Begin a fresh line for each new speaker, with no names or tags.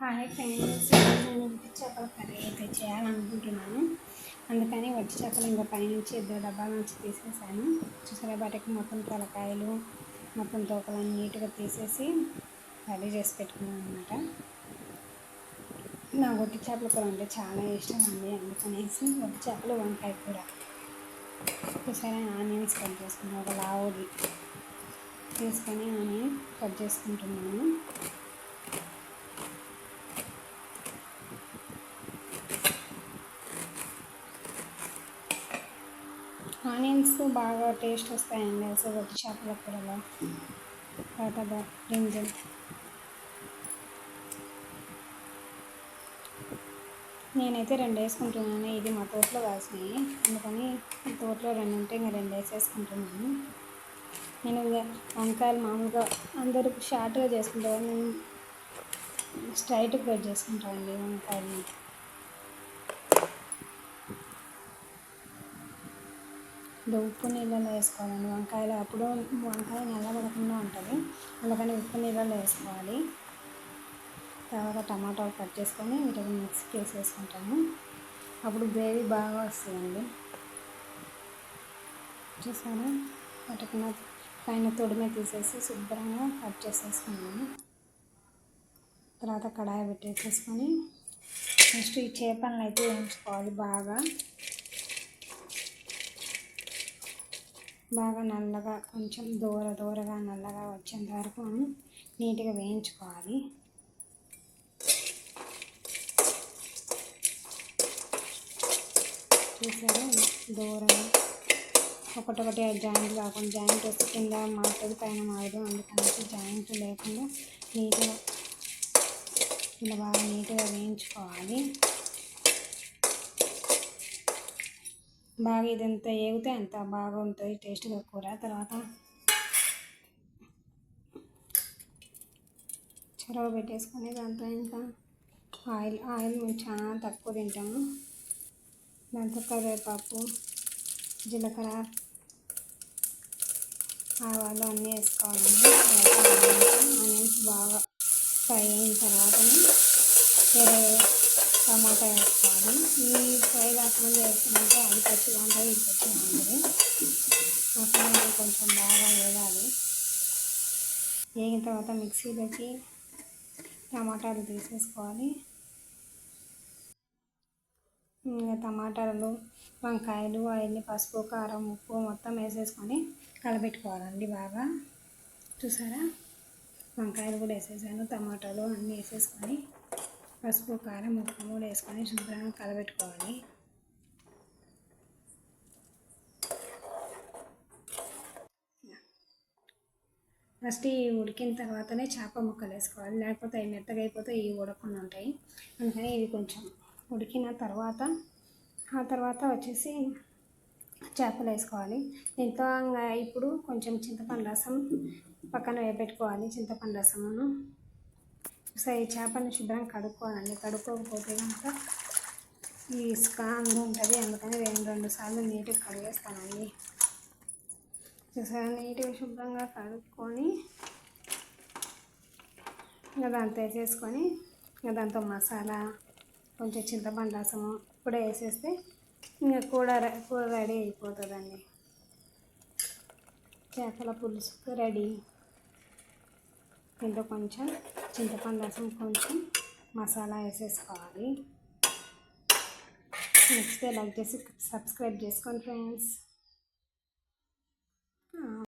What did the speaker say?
Hi friends, నేను వట్టి చేపల కర్రీ అయితే చేయాలనుకుంటున్నాను. అందుకని వట్టి చేపలు ఇంకా పైనుంచి 2 డబ్బాల నుంచి తీసేసాను. చూసారా, వాటికి మొత్తం తలకాయలు మొత్తం తోకలన్నీ నీట్గా తీసేసి రెడీ చేసి పెట్టుకున్నాను అనమాట. నా వట్టి చేపల కూర అంటే చాలా ఇష్టం అండి. అందుకనేసి వట్టి చేపలు వంకాయ కూర. చూసారా, ఆనియన్స్ కట్ చేసుకున్నాను. ఒక లావుది తీసుకొని ఆనియన్ కట్ చేసుకుంటున్నాను. ఆనియన్స్ బాగా టేస్ట్ వస్తాయండి అసలు వట్టి చేపల కూరలో. తర్వాత బ్రింజల్ నేనైతే 2 వేసుకుంటున్నాను. ఇది మా తోటలో కాసినాయి, అందుకని తోటలో 2 ఉంటే ఇంకా 2 వేసేసుకుంటున్నాను. నేను వంకాయలు మామూలుగా అందరూ షార్ట్గా చేసుకుంటాను, నేను స్ట్రైట్గా కట్ చేసుకుంటానండి వంకాయలు. ఉప్పు నీళ్ళలో వేసుకోవాలండి వంకాయలు, అప్పుడు వంకాయ నల్లబడకుండా ఉంటుంది. అందుకని ఉప్పు నీళ్ళలో వేసుకోవాలి. తర్వాత టమాటాలు కట్ చేసుకొని వీటిని మిక్సీకి వేసేసుకుంటాము. అప్పుడు గ్రేవీ బాగా వస్తుందండి. చూసారా, వాటికి పైన తొడిమే తీసేసి శుభ్రంగా కట్ చేసేసుకున్నాము. తర్వాత కడాయి పెట్టేసేసుకొని నెక్స్ట్ ఈ చేపలను అయితే వేయించుకోవాలి. బాగా నల్లగా, కొంచెం దూరగా నల్లగా వచ్చేంత వరకు మనం నీట్గా వేయించుకోవాలి. చూసారా, దూరంగా ఒకటొకటి జాయింట్ కాకుండా, జాయింట్ వస్తే కింద మారుతుంది, పైన మారదు. అందుకని జాయింట్ లేకుండా నీట్గా ఇలా బాగా నీట్గా వేయించుకోవాలి. బాగా ఇదంతా ఏగితే అంత బాగా ఉంటుంది టేస్ట్గా కూర. తర్వాత చెరవ పెట్టేసుకొని దాంట్లో ఇంకా ఆయిల్ మేము చాలా తక్కువ తింటాము. దాంతో కరివేపాకు, జీలకర్ర, ఆవాలు అన్నీ వేసుకోవాలండి. ఆనియన్స్ బాగా ఫ్రై అయిన తర్వాత వేరే టమాటా వేసుకోవాలి. ఈ ఫ్రై కాకముందు వేసుకుంటే అది పచ్చిగా ఉంటుంది, ఇది పచ్చిగా ఉంటుంది. మసాలా కొంచెం బాగా వేయాలి. వేగిన తర్వాత మిక్సీలోకి టమాటాలు తీసేసుకోవాలి. ఇంకా టమాటాలు, వంకాయలు, అవన్నీ పసుపు, కారం, ఉప్పు మొత్తం వేసేసుకొని కలపెట్టుకోవాలండి బాగా. చూసారా, వంకాయలు కూడా వేసేసాను, టమాటాలు అన్నీ వేసేసుకొని పసుపు, కారం, ఉప్పు కూడా వేసుకొని శుభ్రంగా కలపెట్టుకోవాలి. ఫస్ట్ ఈ ఉడికిన తర్వాతనే చేప ముక్కలు వేసుకోవాలి, లేకపోతే అవి మెత్తగా అయిపోతే ఇవి ఉడకకుండా ఉంటాయి. అందుకని ఇవి కొంచెం ఉడికిన తర్వాత ఆ తర్వాత వచ్చేసి చేపలు వేసుకోవాలి. దీంట్లో ఇప్పుడు కొంచెం చింతపండు రసం పక్కన వేపెట్టుకోవాలి. చింతపండు రసమును సో ఈ చేపని శుభ్రంగా కడుక్కోవాలండి. కడుక్కోకపోతే కనుక ఈ ఇసుక అందు ఉంటుంది, అందుకని 2 సార్లు నీట్గా కడిగేస్తానండి. చూసారా, నీట్గా శుభ్రంగా కడుక్కొని ఇంకా దాంతో వేసేసుకొని ఇంకా దాంతో మసాలా, కొంచెం చింతపండు రసము ఇప్పుడే వేసేస్తే ఇంకా కూర రెడీ అయిపోతుందండి. చేపల పులుసు రెడీ. దీంట్లో కొంచెం చింతపండు రసం, కొంచెం మసాలా వేసేసుకోవాలి. నెక్స్ట్ లైక్ చేసి సబ్స్క్రైబ్ చేసుకోండి ఫ్రెండ్స్.